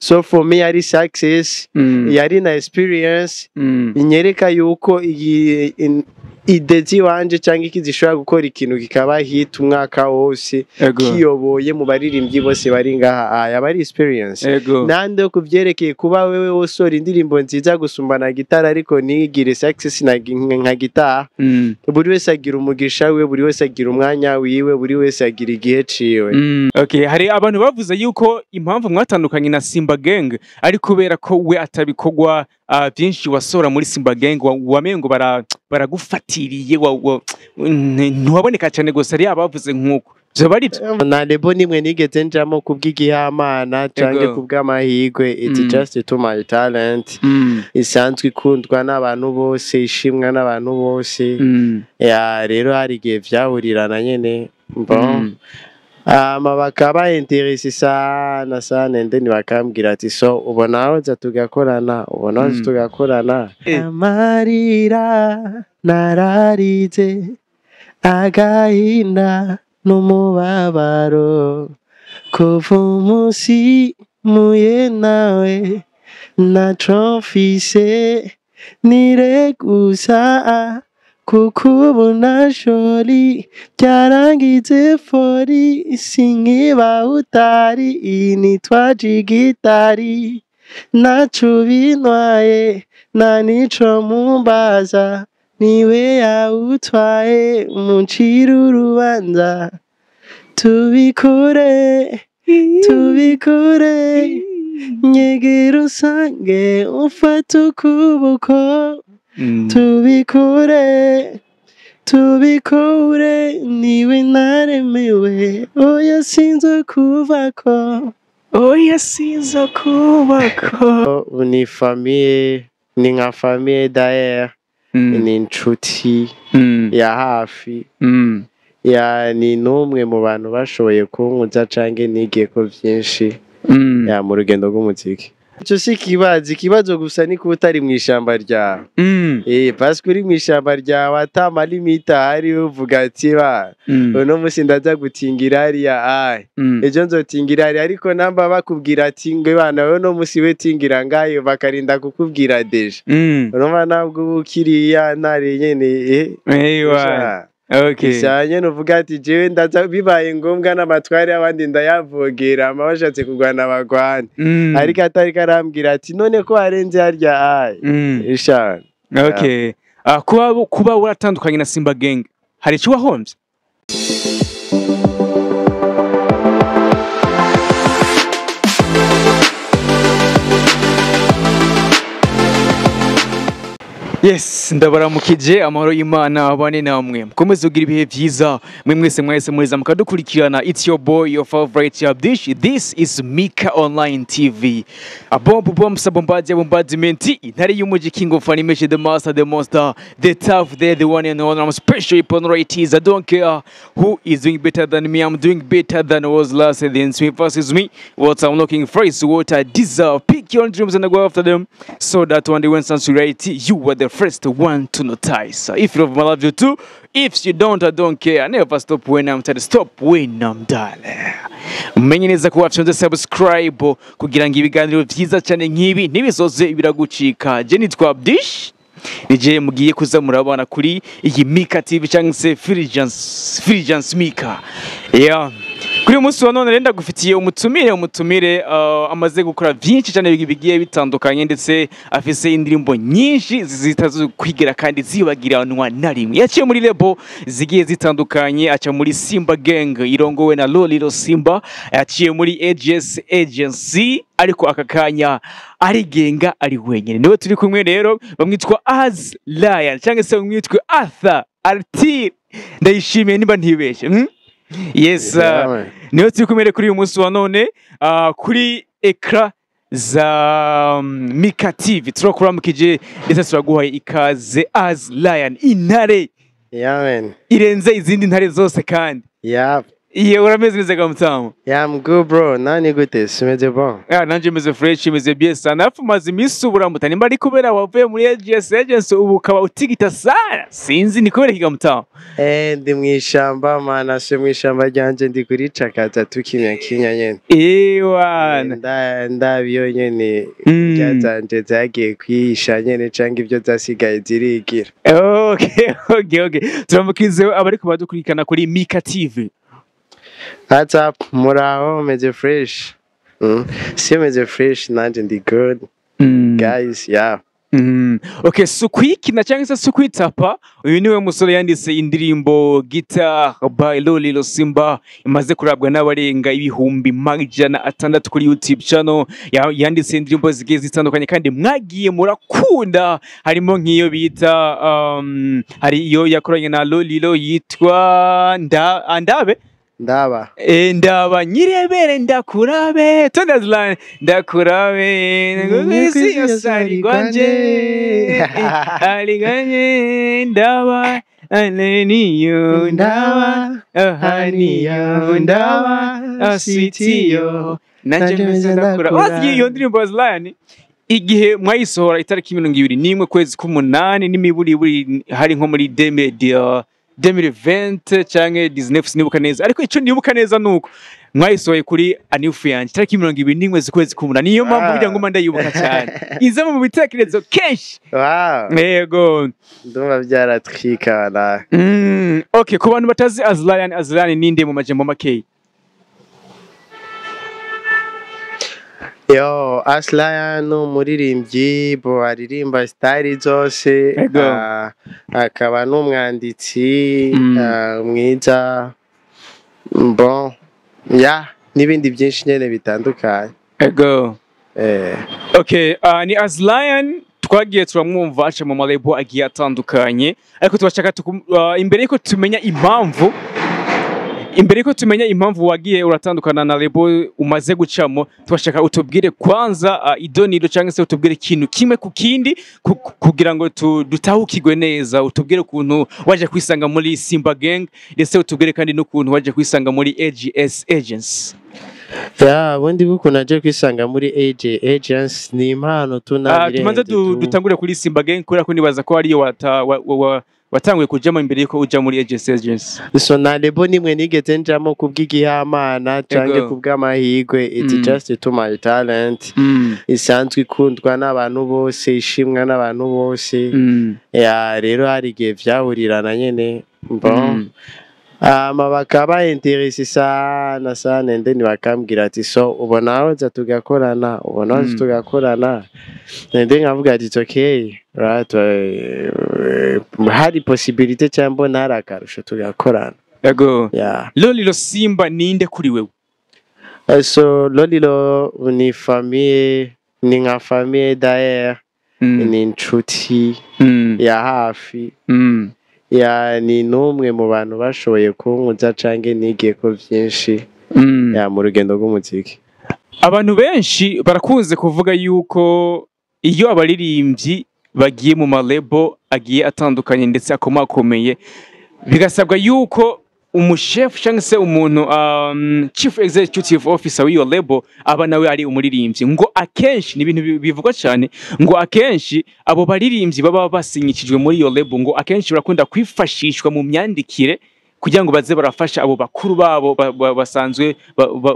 so for me yari success yari na experience inyereka yuko idezi wanje cyangwa ikizishobora gukora ikintu kikaba hit umwaka wose kiyoboye mu baririmbyi bose bari ngaha yabari experience nande kuvyerekeye kuba wewe wosora indirimbo nziza gusumbana gitara ariko nigire success nka gitara buri wese agira umugisha we buri wese agira umwanya wiwe buri wese agira igihe ciwe okay hari abantu bavuze yuko impamvu mwatandukanye na Simba Gang ari kubera ko we atabikogwa byinshi wasora muri Simba Gang wamengo baragufatiriye ntiwaboneka cyane gusa ari abavuze nkuko na lebo nimwe nigeze njamo kubw'igihamana canke kubw'amahigwe it's just to my talent isanzwe ikundwa n'abantu bose ishimwa n'abantu bose ya rero hari igihe vyahurirana nyene bon bakaba interesi sana ndeni bakambwira ati so ubona aho tugakorana amarira nararize agahinda n'umubabaro kuva umunsi muye nawe naco mfise niregusa kuko ubu nashori byarangize fori sinkiba utari initwaje gitari naco bintwaye nta nico mumbaza niwe yawutwaye muncira urubanza tubikure nyegera usange ufata ukuboko tubikure niwe naremewe oya sinzo kubako ni famille ni nka famille d'ailleurs ni inshuti ya hafi ya ni numwe mu bantu bashoboye kunkuza canke nigiye ko vyinshi ya mu rugendo rw'umuziki cyo si kibazo gusa ni kuba utari mu ishamba ryawe parce que uri mu ishamba ryawe atama limita hari uvuga ati uno musi ndaza gutingira hariya ejo nzotingira hariya ariko namba bakubwira ati ngwe bana we no musi we tingira ngayo bakarinda kukubwira deja urumva nabwo ukiriya ntari nyene okay cyane nuvuga ati jewe ndaza bibaye ngombwa n'amatwari y'abandi ndayavogera amabashatse kugwana abagwana ariko atari karambwira ati none ko arenze harya ishana okay kuba waratandukanye na Simba Gang hari cyo wahomvye Yes, ndabaramukije amahoro y'Imana abane namwe. Mukomeze ugira ibihe byiza. Mwe mwese mwese mukadukurikirana. It's your boy, your favorite Abdish. This is Mika Online TV. A bomb bombardment. Intare y'umuji king of animation, the master, the monster, the tough there, the one and only. I'm special upon right is. I don't care who is doing better than me. I'm doing better than I was last. And then swim versus me. What I'm looking for is what I deserve. Pick your dreams and go after them. So that one day when it's reality, you are the first one to notice. If you love me, I love you too. If you don't, I don't care. I never stop when I'm tired. Stop when I'm done. Menye neza ko wapshonze subscribe kugira ngo ibiganiro byiza cyane nkibi nibisoze biragucika. Je nitwa Abdish. Nije mugiye kuza murabana kuri iyi Mika TV cyangwa se Fulgence Mika. Yeah. Kuri umunsi wa none renda gufitiye umutumire amaze gukora byinshi cyane bigiye bitandukanye ndetse afise indirimbo nyinshi zitazo kwigira kandi zibagiranwa na rimwe yaciye muri lebo zigiye zitandukanye aca muri Simba Gang irongowe na Lolilo Simba yaciye muri AGS Agency ariko akakanya arigenga ari wenyene niwe turi kumwe rero bamwitwa Az Lion cyangwa se bamwitwa Arthur Artir ndayishimiye niba ntibeshe Yes, niyo turi kumere kuri uyu munsi wa none kuri ekra za Mika TV turakuramukije ndetse turaguhaye ikaze Az Lion intare yeah man irenze izindi ntare zose kandi Iyo urameze neza Kamutamu? Yeah, I'm good bro. Nani gute? Simeze bon. Nanje meze fresh, meze bien sana. Afu maze imisi uburamuta. Nimba ari kubera wavuye muri AGS Agency ubu ukaba utigita sana. Sinzi ni kubera iki Kamutamu? Ndi mwishamba mana, se mwishamba ryanje ndi kuri cakaza tukimya kinya nyene. Wana. Ndabiyo nyene byazanje zagiye kwihisha nyene canke ibyo zasigaye zirigira. Okay. Turamukize abari kubadukurikana kuri Mika TV. What's up? Muraho, meze fresh. Si meze fresh, nanje ndi good. Guys, yeah. Okay, sukwikina cyangwa se sukwitapa uyu niwe musore yanditse indirimbo Guitar by Lolilo Simba imaze kurabwa n'abarenga ibihumbi 600 kuri YouTube channel. Yanditse indirimbo zigiye zitandukanye kandi mwagiye murakunda, harimo nk'iyo bita hari iyo yakoranye na Lolilo yitwa Ndabe ndaba nyirebere ndakurabe tondazline ndakurabe ngwisi yosari gwanje aliganye ndaba aneniyo ndaba ahaniyo ndaba asitiyo nanje meze ndakura. Wazi iyo ndirimbo Azline igihe mwayisohora itariki 21 kwezi k'umunani n'imiburi hari nko muri 2020 canke 19 sinibuka neza, ariko ico nibuka neza nuko mwayisohoye kuri Anifu yanje tariki 21 z'ukwezi k'umunani. Niyo mpamvu burya ngoma ndayibuka cyane, iza mu bitekerezo kenshi. Wow, yego ndumva byaratwika na. Okay, ku bantu batazi Azline ninde mu majambo makeyi? Yo, Azline n'umuririmbyi bo aririmba style zose, akaba n'umwanditsi mwiza, bon ya n'ibindi byinshi nyene bitandukanye. Okay, ni Azline twagiye turamwumva aca mu malebo agiye atandukanye, ariko tubashaka imbere yuko tumenya impamvu wagiye uratandukana na lebo umaze gucamo, tubashaka utubwire kwanza idoniro cyangwa se utubwire ikintu kimwe ku kindi kugira ngo dutahukirwe neza. Utubwire ukuntu waje kwisanga muri Simba Gang, ndetse utubwire kandi n'ukuntu waje kwisanga muri AGS Agency. Bundi buko naje kwisanga muri AG Agency ni impano tunabirenge. Tumanze dutangure kuri Simba Gang kubera ko nibaza ko ariyo watanguye kujamo imbere yuko uja muri AGS Agency. So na lebo nimwe nigeze njamo kubw'igihamana canke kubw'amahigwe, it's just to my talent. Isanzwe ikundwa n'abantu bose, ishimwa n'abantu bose. Rero hari igihe vyahurirana nyene, bon bakaba interesi sana ndeni bakambwira ati so ubona aho tugakorana, ndeni nkavuga ati it's okay, right? Hari possibility cyangwa nari akarusho tugakorana. Lolilo Simba ninde kuri wewe? So Lolilo ni famille, ni nka famille d'ailleurs, ni inshuti ya hafi. Ni n'umwe mu bantu bashoboye kunkuza canke nigiye ko byinshi mu rugendo rw'umuziki. Abantu benshi barakunze kuvuga yuko iyo abaririmbyi bagiye mu malebo agiye atandukanye ndetse akomakomeye, bigasabwa yuko umuchef cyangwa se umuntu chief executive officer w'iyo label aba nawe ari umuririmbyi. Ngo akenshi ni ibintu bivugwa cyane, ngo akenshi abo baririmbyi baba basinyikijwe muri iyo label, ngo akenshi barakunda kwifashishwa mu myandikire kugira ngo baze barafasha abo bakuru babo basanzwe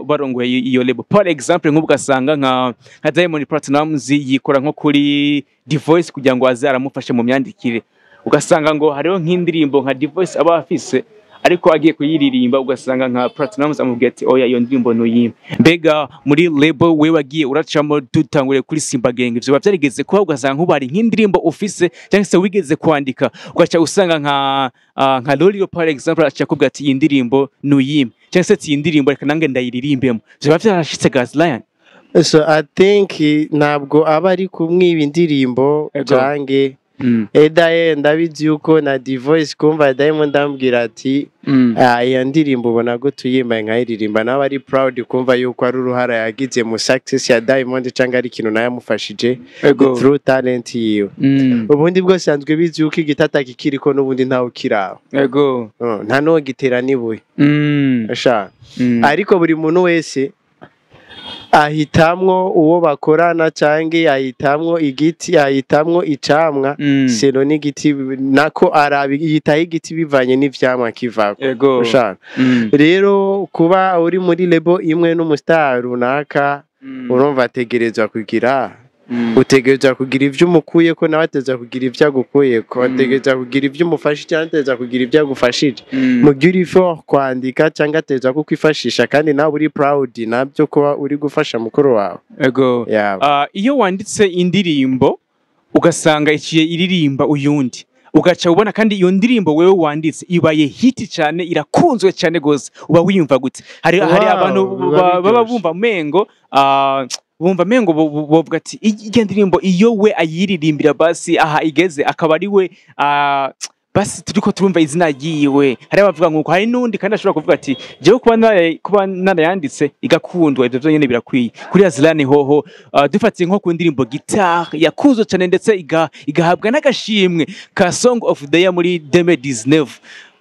barongoye iyo label. For example, nk'ugasanga nka Diamond Platnumz yikora nko kuri The Voice kugira ngo aze aramufashe mu myandikire, ugasanga ngo hariho nk'indirimbo nka The Voice aba afise ariko agiye kuyiririmba ugasanga nka Platnumz amubwira ati oya iyo ndirimbo nuyimpe. Mbega muri label we wagiye uracamo dutangure kuri Simba Gang, ivyo bavyarigeze kuba ugasanga nk'ubari nk'indirimbo ufise cyangwa se wigeze kwandika ugaca usanga nka Lolilo par exemple acha kubwira ati iyi ndirimbo nuyimpe cyangwa se iyi ndirimbo reka nange ndayiririmbemo, ivyo bavyarashitse Azline? So I think ntabwo aba ari kumwiba indirimbo canke Daye ndabizi yuko na Divoice kumva Diamond ndambwira ati iyo ndirimbo ubona ko tuyimbaye nkayiririmba nawe ari proud kumva yuko ari uruhara yagize mu success ya Diamond cyangwa ari ikintu nayo yamufashije through talent yiwe. Ubundi bwo sanzwe bizi yuko igitata kikiriko n'ubundi ntawe ukiraho. Yego. Nta no gitera nibuye. Ariko buri muntu wese ahitamwo uwo bakorana canke ahitamwo igiti ahitamwo icamwa seno n'igiti nako yitaho igiti bivanye n'ivyamwa kivako ushaka rero kuba uri muri lebo imwe n'umustar runaka urumva ategerezwa kugira utegereza kugira ivyo umukuye ko nawe ateza kugira ivyo agukuye ko ategereza kugira ivyo umufashije cyangwa ateza kugira ivyo agufashije mu gihe uri for kwandika cyangwa ateza kukwifashisha kandi nawe uri proud nabyo kuba uri gufasha mukuru wawe. Ego iyo wanditse indirimbo ugasanga iciye iririmba uyundi ugaca ubona kandi iyo ndirimbo wewe wanditse ibaye hit cyane irakunzwe cyane gose uba wiyumva gute? Hari abantu baba bumva mengo bumva mengo bovuga ati iyi ndirimbo iyo we ayiririmbira basi aha igeze akaba ari we basi turiko turumva izina yiwe. Hari abavuga ngo hari nundi kandi ashobora kuvuga ati jewe kuba narayanditse igakundwa ivyo nyene birakwiye. Kuri Azlane hoho dufatiye nko ku ndirimbo Guitar yakuzwe cyane ndetse igahabwa n'agashimwe ka Song of the Year muri 2019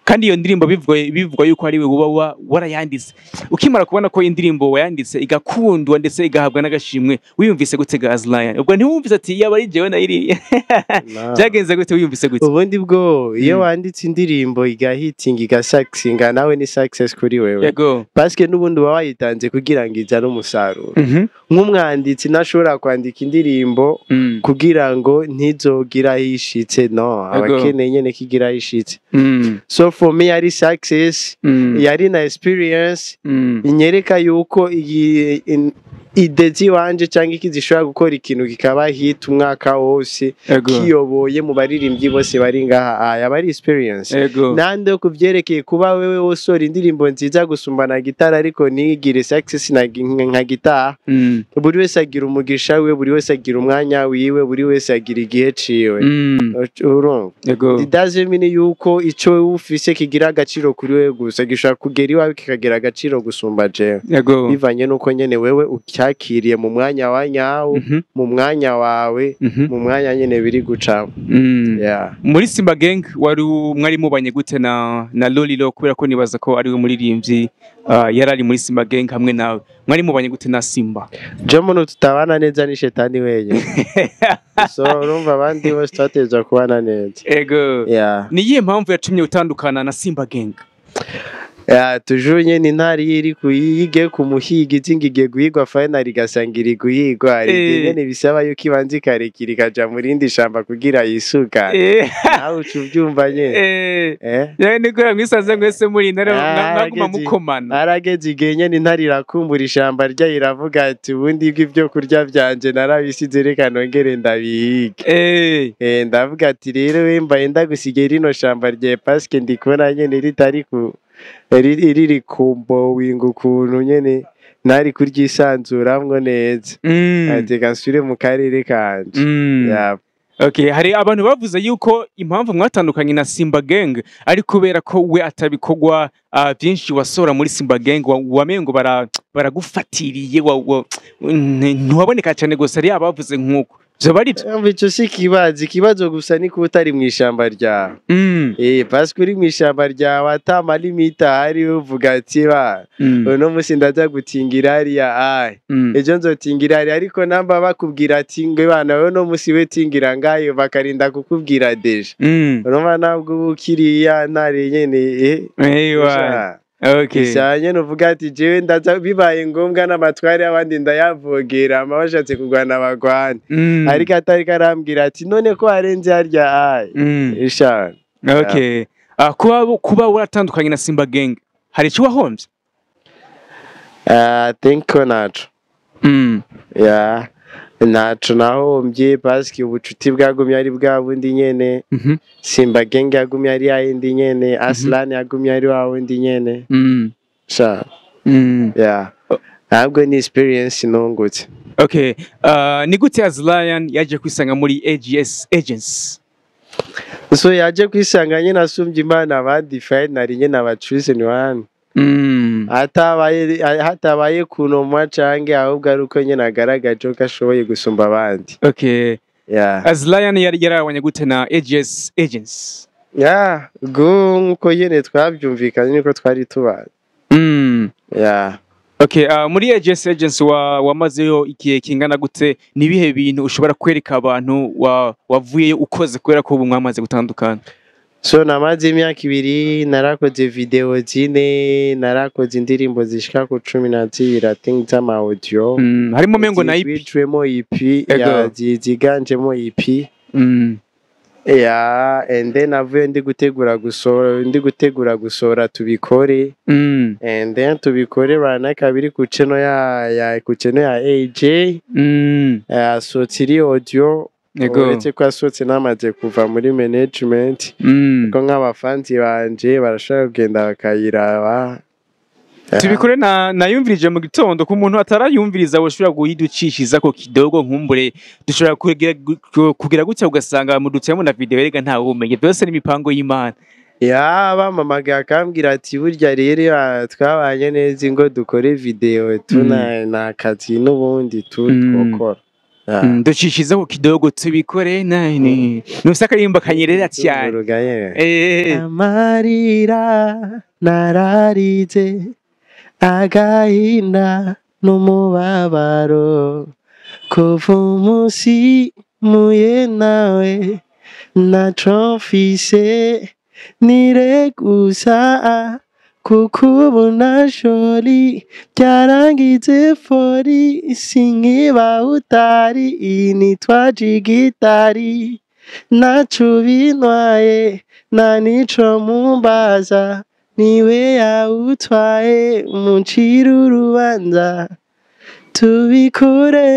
kandi iyo ndirimbo bivugwa yuko ari we uba warayanditse. Ukimara kubona ko indirimbo wayanditse igakundwa ndetse igahabwa n'agashimwe wiyumvise gute Azlane? Ubwo ntiwumvise ati yaba ari jewe nayiri byagenze gute wiyumvise gute? Ubundi bwo iyo wanditse indirimbo igahitinga igasaxinga nawe ni success kuri wewe. Yego. Parce que nubundi wayitanze kugira ngo izane umusaruro. Nk'umwanditsi nashobora kwandika indirimbo kugira ngo ntizogira hishitse no abakeneye nyene kigira hishitse. So for me yari success yari na experience inyereka yuko idezi wanje cyangwa ikizishobora gukora ikintu kikaba hit umwaka wose kiyoboye mu baririmbyi bose bari ngaha yaba ari experience nande kuvyerekeye kuba wewe wosora indirimbo nziza gusumbana gitara ariko nigire success nka gitara buri wese agira umugisha we buri wese agira umwanya wiwe buri wese agira igihe ciwe it doesn't mean yuko ico ufise kigira agaciro kuri wewe gusa gishaka kugera iwawe kikagira agaciro gusumba jewe bivanye nuko nyene wewe yakiriye mu mwanya wa nyawo mu mwanya wawe mu mwanya nyene biri guca. Muri Simba Gang mwari mubanye gute na Lolilo kubera ko nibaza ko ari we muririmbyi yarari muri Simba Gang hamwe nawe mwari mubanye gute na Simba? Jomo tutabana neza ni shetani wenye so urumva abandi bose twateza kubana neza. Ego niyihe mpamvu yatumye utandukana na Simba Gang? Tujunye ni ntari yiri kuyige kumuhiga izingige guhigwa final gasangiri guhigwa ari nyene bisaba yuko ibanze karekiri kaja muri indi shamba kugira yisuka nawe ucubyumva nyene yani ko mwisaze mwese muri naguma mukomana arageze igenye ni ntari rakumbura ishamba rya iravuga ati ubundi ibyo kurya byanje narabisize reka nongere ndabihige ndavuga ati rero wembaye ndagusigera rino shamba rye parce que ndikubona nyene ritari ku riri kumbo winga ukuntu nyene nari kuryisanzuramwo neza ateka nsubire mu karere kanje. Okay, hari abantu bavuze yuko impamvu mwatandukanye na Simba Gang ari kubera ko we atabikogwa byinshi wasora muri Simba Gang wamengo baragufatiriye ntiwaboneka cyane gusa ari abavuze nkuko Ico si ikibazo gusa ni kuba utari mw'ishamba ryawe. Parce que uri mw'ishamba ryawe atama limita hari uvuga ati uno musi ndaza gutingira hariya ejo nzotingira hariya ariko namba bakubwira ati ngwe bana wewe no musi we tingira ngayo bakarinda kukubwira deja urumva nabwo ukiriya ntare nyene Okay. Isanye nuvuga ati jewe ndaza bibaye ngombwa n'amatwari abandi ndayavogera amabashatse kugwana bagwana ariko atari karambwira ati none ko arenze harya ishana. Okay. Kuba waratandukanye na Simba Gang hari cyo wahomvye? Think ko naco. Naco nahombye parce que ubucuti bwagumye ari bwa bundi nyene Simba Gang yagumye ari yindi nyene Azlane yagumye ari wa wundi nyene ntabwo ni experience nongutse. Okay, ni gute Azlane yaje kwisanga muri AGS Agency? so yaje kwisanga nyine asumbye imana abandi finally nyine aba chosen one. hatabaye kunoma canke ahubwo ari uko nyine agaragaje ko ashoboye gusumba abandi. Okay. Yeah. Azlion yarabonye gute na AGS Agents? Yeah, nkuko nyine twabyumvikanye niko twari tubanye. Yeah. Okay, muri AGS Agents wamazeyo igihe kingana gute, nibihe bintu ushobora kwereka abantu wavuyeyo ukoze kubera ko ubu mwamaze gutandukana? So namaze imyaka 2, narakoze video zine, narakoze indirimbo zishika ku 12 I think z'ama audio. Harimo mengo na EP. Bitwemo EP, ziganjemo EP. Yeah, and then avuye ndi gutegura gusora tubikore. And then tubikore bana kabiri ku channel ya AJ. So tiri audio. Uretse ko asotse namaze kuva muri management. Ko nk'abafanzi banje barashaka kugenda bakayiraba. Tubikore nayumvirije mu gitondo ku muntu atarayumviriza woshobora guhiducishiza ko kidogo nkumbure dushobora kugira gutya ugasanga mudutsemo na video erega nta ubumenye byose n'imipango y'Imana. Ya bamamaga akambwira ati burya rero twabanye neza ngo dukore video tuna kazi n'ubundi twokora. Ducishizeho kidogo tubikore nani nusaka yimba kanyerera cyane. Amarira nararize agahinda n'umubabaro kuva umunsi muye nawe naco mfise niregusa kuko ubu nashori byarangize fori sinkiba utari initwaje gitari naco bintwaye na nico mumbaza niwe yautwaye muncira urubanza tubikure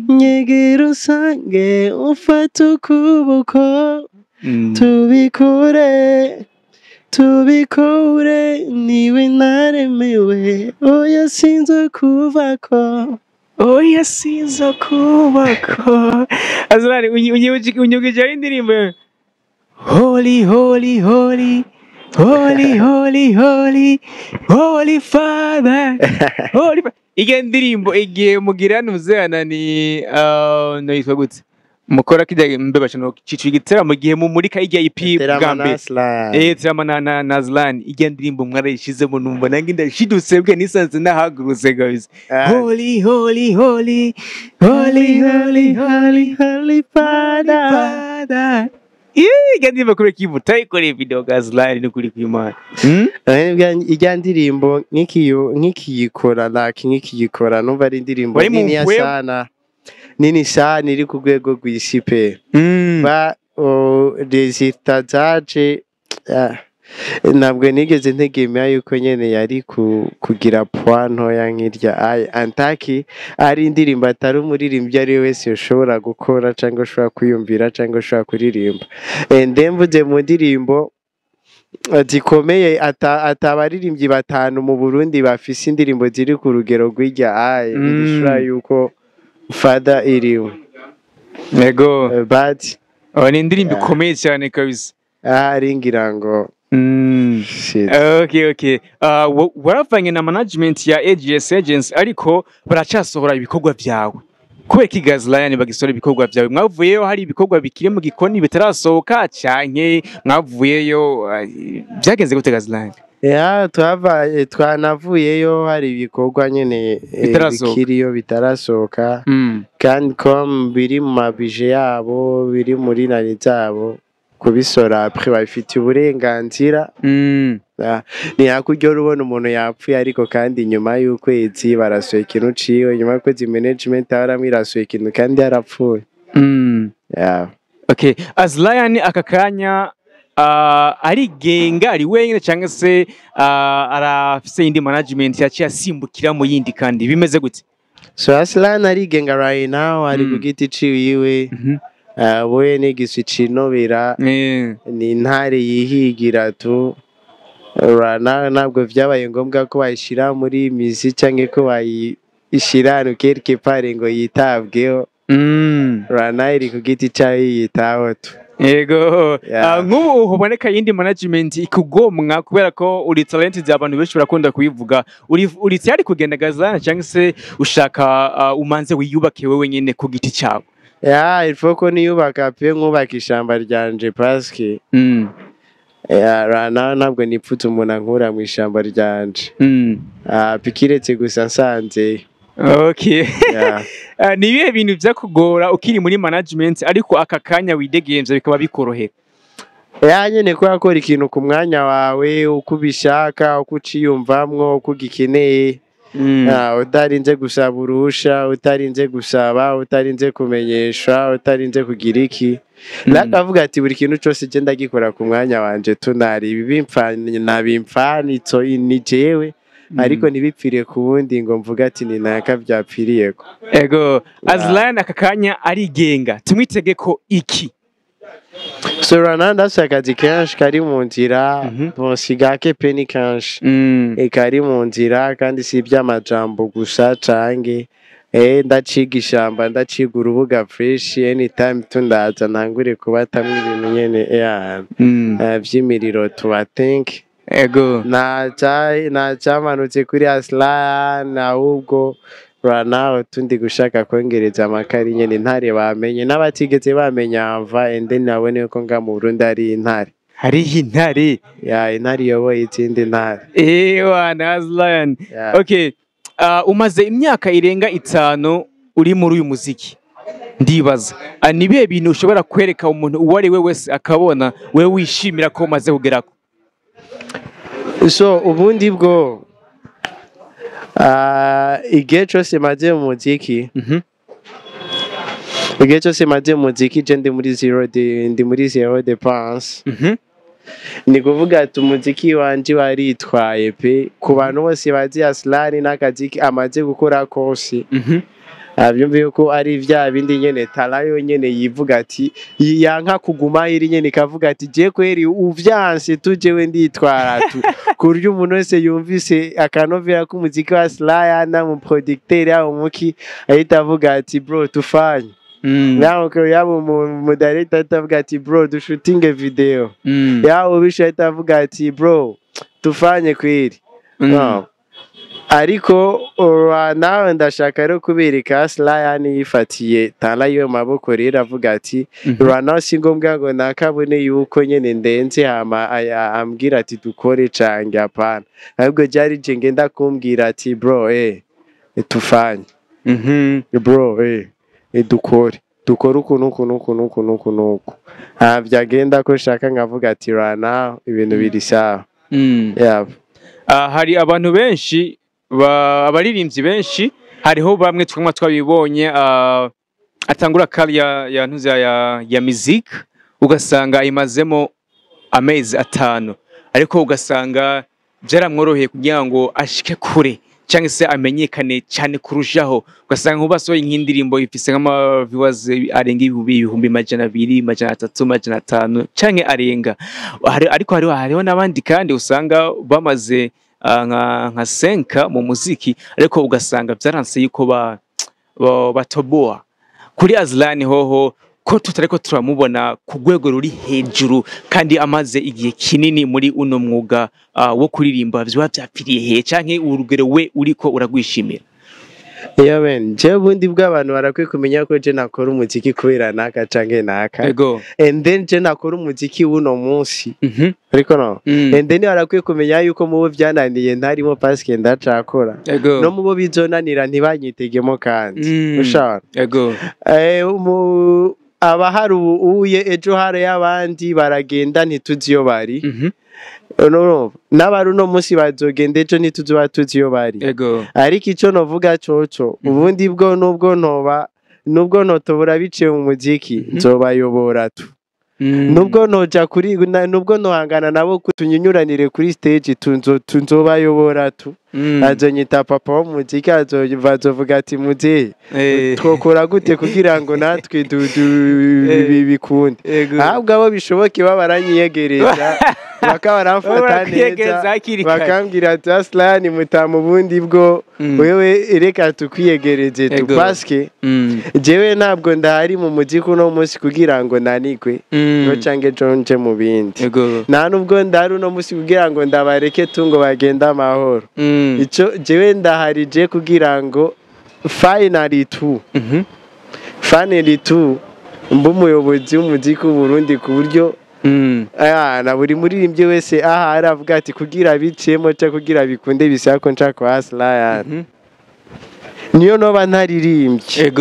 nyegera usange ufata ukuboko tubikure niwe naremewe oya sinzo kubako Azlion unyugije indirimbo Holy holy holy holy holy holy holy father holy Igihe ndirimbo igihe mugira nuzana ni no yitwa gute mukora kijya mbeba cyane cicu igitera mu gihe mu murika igihe EP gambe Terama na Azlion igihe ndirimbo mwarayishizemo numva nange ndashidutse bwe nisanze nahagurutse guys. Holy holy holy holy holy holy holy father Gandi bakure kibuta ikore video Azlion n'ukuri kw'Imana. Ijya ndirimbo nk'ikiyikora nk'ikiyikora numva ari indirimbo nini sana iri ku rwego rw'isi pe. Ba resultat zaje ntabwo nigeze ntegemera yuko nyene yari kugira point ntoya nk'irya Antaki ari indirimbo atari umuririmbyi ari wese ushobora gukora cyangwa ushobora kwiyumvira cyangwa ushobora kuririmba. Ndemvuze mu ndirimbo zikomeye atabaririmbyi batanu mu Burundi bafise indirimbo ziri ku rugero rw'irya nishura yuko Father iriwe. Yego. But ni indirimbo ikomeye cyane kabisa. Ari ngira ngo Okay. Waravanye na management ya AGS Agents ariko baracasohora ibikorwa byawe. Kubera ki Azlion bagisora ibikorwa byawe? Mwavuyeyo hari ibikorwa bikiri mu gikoni bitarasohoka cyanke mwavuyeyo byagenze gute Azlion? Ya twanavuyeyo hari ibikorwa nyene bikiriyo bitarasohoka kandi kom biri mu mabije yabo biri muri nari zabo kubisora après bafite uburenganzira. Ni hakuryo rubona umuntu yapfuye ariko kandi nyuma y'ukwezi barasohoye ikintu ciwe nyuma y'ukwezi management baramwirasohoye ikintu kandi yarapfuye. Okay, Azlion akakanya arigenga ari wenyine cyangwa se arafise indi management yaciye asimbukira mu yindi kandi bimeze gute? So Azlion arigenga right now ari ku giti ciwe we n'igisi cinobera ni ntare yihigira tu ntabwo vyabaye ngombwa ko bayishira muri mizi cyangwa ko bayishira quelque part ngo yitabweho. Rana iri ku giti cyayo yiyitaho tu. Yego. Nk'ubu huboneka yindi management ikugomwa kubera ko uri talented abantu benshi barakunda kuyivuga. Uri cyari kugendagaza cyangwa se ushaka umanze wiyubake wewe nyine ku giti cyawe? Il faut ko niyubaka pe nkubaka ishamba ryanje paske. Rana ntabwo nipfutse umuntu ankura mu ishamba ryanje. Pikiretse gusa nsanze. Okay. Ni ibihe bintu byakugora ukiri muri management ariko aka kanya widegenza bikaba bikorohera? Nyine ko yakora ikintu ku mwanya wawe uko ubishaka uko uciyumvamwo uko ugikeneye. Utarinze gusaba uruhusha utarinze gusaba utarinze kumenyesha utarinze kugira iki. Nakavuga ati buri kintu cyose genda gikora ku mwanya wanje tunari ibimfani nabimfani to ni jewe. Ariko ntibipfire ku wundi ngo mvuga ati ni naka byapfiriyeko. Ego. Azlan aka kanya arigenga tumwitege ko iki? So Rana ndashaka akazi kenshi kari mu nzira bonsigake pe ni kenshi kari mu nzira kandi si iby'amajambo gusa cange ndaciga ishamba ndaciga urubuga fresh anytime tundaza ntangure kubatamwe ibintu nyene vy'imiriro to think. Ego. Na cyamanutse kuri Aslan ahubwo Rana utundi gushaka kongereza amakari nyene ntare bamenye n'abatigeze bamenya mva ende nabone ko nga mu Burundi ari intare. Hari intare? Intare yoboye itindi ntare. Wana Aslan. Okay. Umaze imyaka irenga 5 uri muri uyu muziki. Ndibaza. Nibihe bintu ushobora kwereka umuntu uwo ari we wese akabona we wishimira ko umaze kugerako? So ubundi bwo igihe cyose maze mu muziki je ndi muri zero dépense. Ni kuvuga ati umuziki wanje waritwaye pe ku bantu bose bazi Aslan n'akazi amaze gukora kose. Byumviye ko ari vya bindi nyene talayo nyene yivuga ati yanka kuguma iri nyene kavuga ati je kweri uvyanse tujewe nditwara tu kuryo umuntu wese yumvise akanovera ko umuziki wa Aslan mu producteur yawo muki ahita avuga ati bro tufanye. Naho ko yabo mu director atavuga ati bro du shooting a video. Yawo bisho ahita avuga ati bro tufanye kweri. Ariko nawe ndashaka rero kubereka Aslan yifatiye tala yo maboko rero avuga ati Rana si ngombwa ngo nakabone yuko nyene ndenze hama ambwira ati dukore cange apana ahubwo byari je ngenda kumbwira ati bro tufanye bro dukore ukuntu byagenda ko shaka ngavuga ati Rana ibintu biri sawa. Hari abantu benshi abaririmbyi benshi hariho bamwe twamwa twabibonye atangura kariya ya music ugasanga imazemo amezi 5 ariko ugasanga byaramworoheye kugira ngo ashike kure cyangwa se amenyekane cyane kurushaho ugasanga nkubasoye nk'indirimbo ifise nk'ama viewers arenga 200 300 500 cyangwa arenga ariko hariho n'abandi kandi usanga bamaze nka senka mu muziki ariko ugasanga byaranse yuko batoboa kuri Aslan hoho ko tutareko turamubona ku rwego ruri hejuru kandi amaze igihe kinini muri uno mwuga wo kuririmba byo byapfiriye he canke urugero we uriko uragwishimira? Je bundi bw'abantu barakwiye kumenya ko je nakora umuziki kubera naka canke naka. And then je nakora umuziki uno munsi. Ariko no. And then barakwiye kumenya yuko mubo byananiye ntarimo paske ndacakora. No mubo bizonanira ntibanyitegemo kandi. Ushaka. Abahari uye ejo hare y'abandi baragenda ntituziyo bari. N'abaru no munsi bazogenda ejo ntituzuba tuziyo bari. Ariko ico novuga coco ubundi bwo nubwo notobora biciye mu muziki nzobayobora tu. Nubwo noja kuri nubwo nohangana nabo kutunyunyuranire kuri stage tunzobayobora tu. Azonyita papa wo muziki azovuga ati muze twokora gute kugira ngo natwe bikunde. Ahubwo abo bishoboke babaranyiyegereza bakaba baramfata neza bakambwira ati Aslan mutamu bundi bwo wewe reka tukwiyegereje tupaske jewe ntabwo ndahari mu mujyi kuno munsi kugira ngo nanikwe ngo cange jonje mu bindi nta nubwo ndahari uno munsi kugira ngo ndabareke tungo bagenda amahoro ico jewe ndahari je kugira ngo finally mba umuyobozi w'umujyi ku Burundi ku buryo na buri muririmbyi wese ahari avuga ati kugira bicemo cyangwa kugira bikunde bisaba ko nshaka kwa Aslan niyo noba ntaririmbye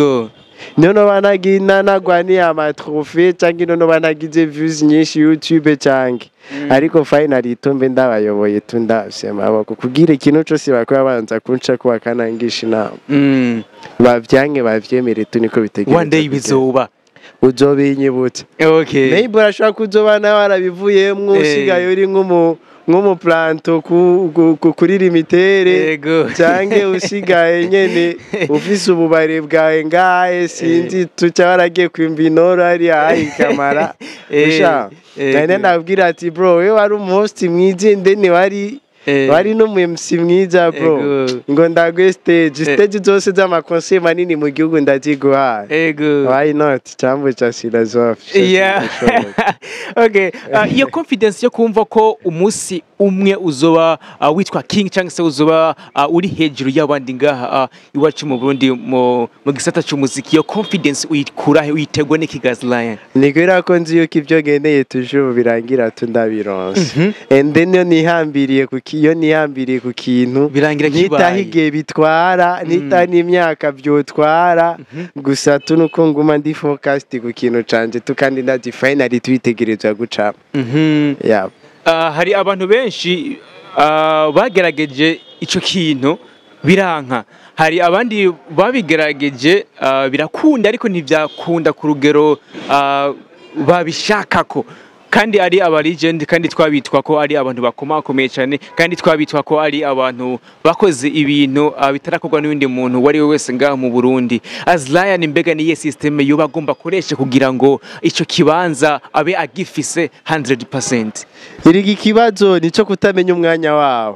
niyo noba nagwaniye amatrofe cyangwa niyo noba nagize views nyinshi YouTube cyangwa ariko finally tumbe ndabayoboye tundasema abako kugira ikintu cyose bakora banza kunca ko bakanangisha inama bavyange bavyemere tuniko bitegereza one day bizoba uzobinyibutse maybe urashobora kuzoba nawe warabivuyemwo usigaye uri nk'umuplanto kuri limitere cyangwa usigaye nyene ufise ububare bwawe ngahe sinzi tuca waragiye kwimba inoro hariya ahikamara nane ndabwira ati bro wewe wari umuhosti mwiza ndeni wari no MC mwiza bro ngo ndagwe stage zose z'amakonser manini mu gihugu ndaziguha why not chambo cha philosophy okay your confidence yo kumva ko umunsi umwe uzoba witwa king cyangwa se uzoba uri hejuru y'abandi ngaha iwacu mu Burundi mu gisata cy'umuziki yo confidence uyikura uyitegwa n'Ikigazi Lion nigera ko nzi yuko ibyo ngendeye tujuru birangira tundabironse and then nihambiriye ku kintu nitahigiye bitwara nita n'imyaka byotwara gusa tunuko nguma ndi focused ku kintu canje tukandi ndati finally twitegereza guca hari abantu benshi bagerageje ico kintu biranka hari abandi babigerageje birakunda ariko ntivyakunda ku rugero babishakako kandi ari aba legend kandi twabitwa ko ari abantu bakomakomeye cyane kandi twabitwa ko ari abantu bakoze ibintu bitarakorwa n'undi muntu wari wese ngaha mu Burundi Aslan mbega niye system yo bagomba koresha kugira ngo ico kibanza abe agifise 100%. Iri kibazo nico kutamenya umwanya wawo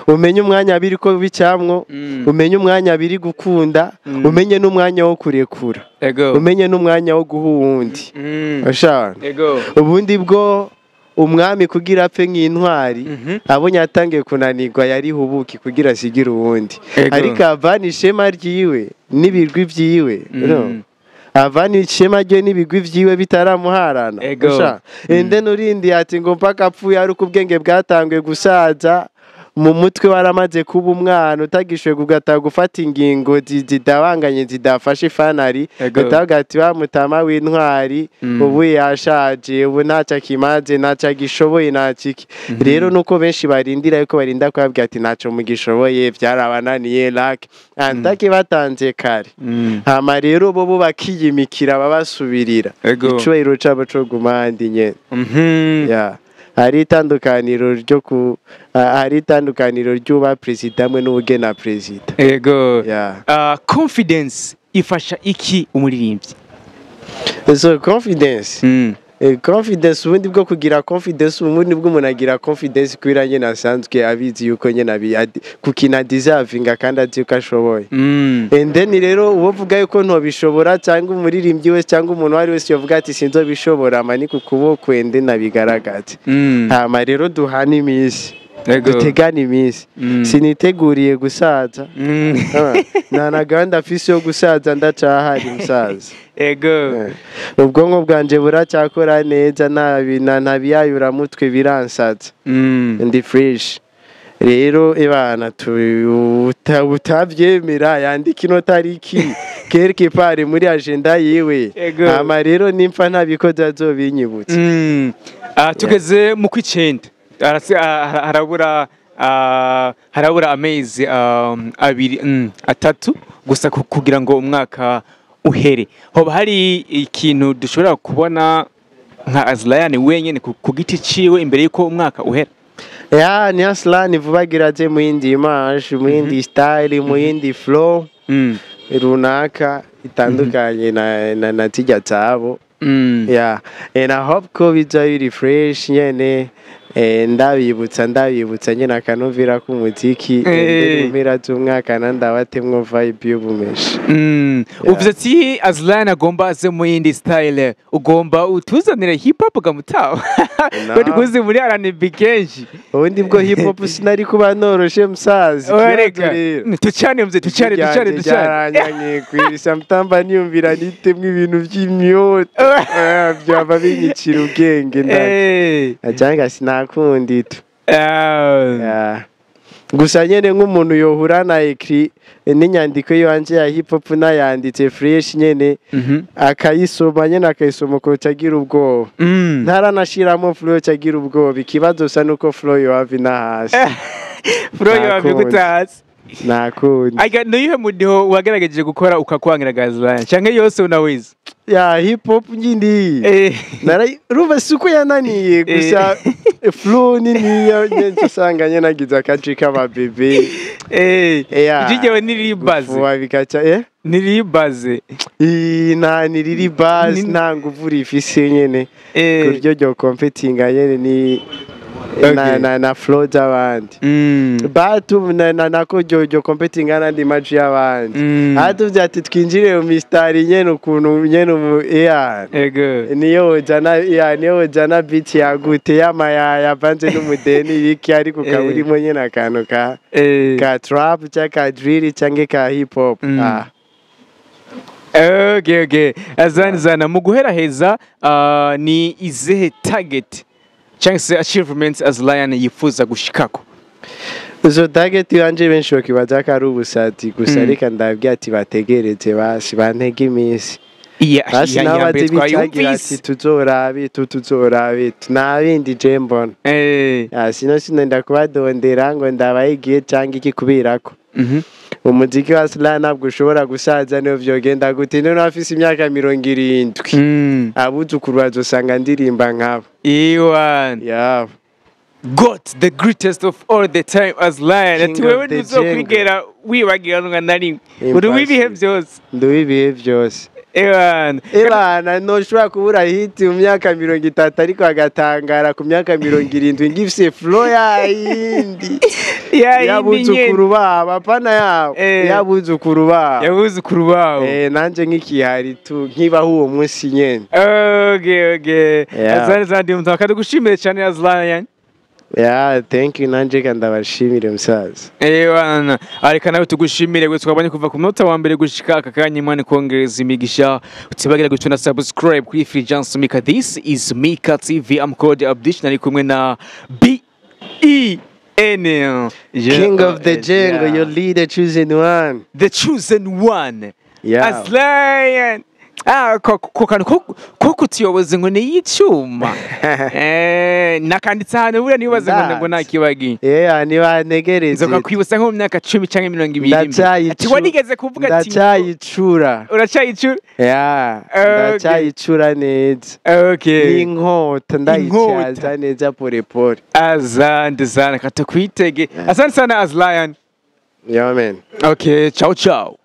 umenye umwanya biri ko bicamwo umenye umwanya biri gukunda umenye n'umwanya wo kurekura umenye n'umwanya wo guhundi ashana ubundi bwo umwami kugira apfe nk'intwari abonye atangiye kunanirwa yari hubuki kugira asigira uwundi ariko avana ishema ryiwe n'ibirwi vyiwe avana ishema rye n'ibigwi vyiwe bitaramuharana ende nurindi ati ngo mpaka apfuye ari uko ubwenge bwatanguye gusaza mu mutwe waramaze kuba umwana utagishwe kugata gufata ingingo zidabanganye zidafashe fanari gatagati wa mutama w'intwari ubu yashaje ubu ntacyo kimaze ntacyo gishoboye ntaciki rero nuko benshi barindira yuko barinda kwabwira ati ntacyo mugishoboye byarabananiye like antake batanze kare hama rero bo bakiyimikira babasubirira icubahiro cabo co gumandi nyene hari itandukaniro ry'uba president hamwe n'ubugena president confidence ifasha iki umuririmbyi so confidence ubundi bwo kugira confidence ubundi bwo umuntu agira confidence kubera nyene asanzwe abizi yuko nyene kukina deservinga kandi azi yuko ashoboye and then rero uvuga yuko ntobishobora cyangwa umuririmbyi wese cyangwa umuntu wari wese yovuga ati sinzobishobora amani ku kuboko ende nabigaragaze hama rero duhana imisi dutegana imisi siniteguriye gusaza na gahunda afise yo gusaza ndacahari musaza ubwonko bwanje buracyakora neza ntabiyayura mutwe biransaza ndi fresh rero ebana utavyemera yandika inotariki quelque part muri agenda yiwe ama rero nimfa ntabikoze azobinyibutse tugeze mu kwicenda harabura amezi atatu gusa kugira ngo umwaka uhere hoba hari ikintu dushobora kubona nka Aslan wenyene ku giti ciwe imbere yuko umwaka uhera ni Aslan vubagira je mu yindi image mu yindi style mu yindi flow runaka itandukanye na tijya zabo yeah and I hope ko biza biri fresh nyene ndabibutsa nyene akanovera k'umuziki mu mpera z'umwaka nandabatemwo vibe y'ubumeshi. Uvuze ati Azlion agomba aze mu yindi style, ugomba utuzanire hip hop gamutaho bari kuzi muri R&B kenshi ubundi bwo hip hop sinari kuba noroshe musazi tucane kwirisa mtamba niyumvira nitemwe ibintu vy'imyota byaba binyicira ubwenge ajanga sinakundi tu gusa nyene nk'umuntu yohura na ekri n'inyandiko yanje ya hip hop nayanditse fresh nyene akayisoma nyene akayisoma ko cagira ubwoba ntaranashiramo flow cagira ubwoba ikibazo sa nuko flow yo havi na hasi flow yo havi gutasi nakundi niyihe mudiho wagerageje gukora ukakwangira Azlion canke yose unawize ya hip hop nyindi ruba suko yananiye gusa flow nini yenze sanganye nagize akaci k'aba bebe ijijewe niribaze wabikaca niribaze niriribaze nta nguvu rifise nyene kuryo ryo competinga nyene ni na flow z'abandi batu nako ryo competing n'andi match y'abandi hatuvye ati twinjire mu mistari nyene ukuntu nyene niyo jana beat yagute y'amayaya vanze n'umudeni biki ariko kaburimo nyene akantu ka trap cyangwa drill cyangwa ka hip hop. Okay Azlion mu guheraheza ni izihe target cyangwa achievements Azlion yifuza gushikako? Izo target yanje benshi bakibaza ko ari ubusati gusa reka ndabwira ati bategereze basi bantege iminsi basi nabaze bicagira ati tuzorabe nabindi je mbona sino ndakubadondera ngo ndabayigiye cyangwa iki kubirako umuziki wa Azlion ntabwo ushobora gusaza niyo vyogenda gute none afise imyaka 70 abuzukuru bazosanga ndirimba nkabo yeah God the greatest of all the time Azlion ati wewe ntuzokwigera wibagiranwa na rimwe uri wibihe byose ndubibihe byose Ebana noshobora kubura hit mu myaka 30 ariko agatangara ku myaka 70 ngifise flow ya yindi yabuzukuru baba pana yabo yabuzukuru babo nanje nk'ikihari tu nkibaho uwo munsi nyene. Okay Azlion mutaka dugushimire cyane Azlion. Thank you nanje kandabashimire musaza. Wana ariko nawe tugushimire gwe twabanye kuva ku munota wa mbere gushika akakanya Imana kongereza imigisha utibagire gutuna subscribe kuri Fulgence Mika. This is Mika TV. I'm called Abdish nari kumwe na BEN King of the Jungle, your leader chosen one. The chosen one. Azlion ko kutiyoboze ngo ni yicuma nakanditse hano buriya nibaze ngo nakibagi nibanegereze nzoka kwibutsa nko mu myaka 10 cyangwa 20 ati wanigeze kuvuga ati ndacyayicura ndacyayicura neza n'inkota ndayicyaza neza pole azandizana katakwitege asante sana Azlion. Yeah man. Okay, ciao.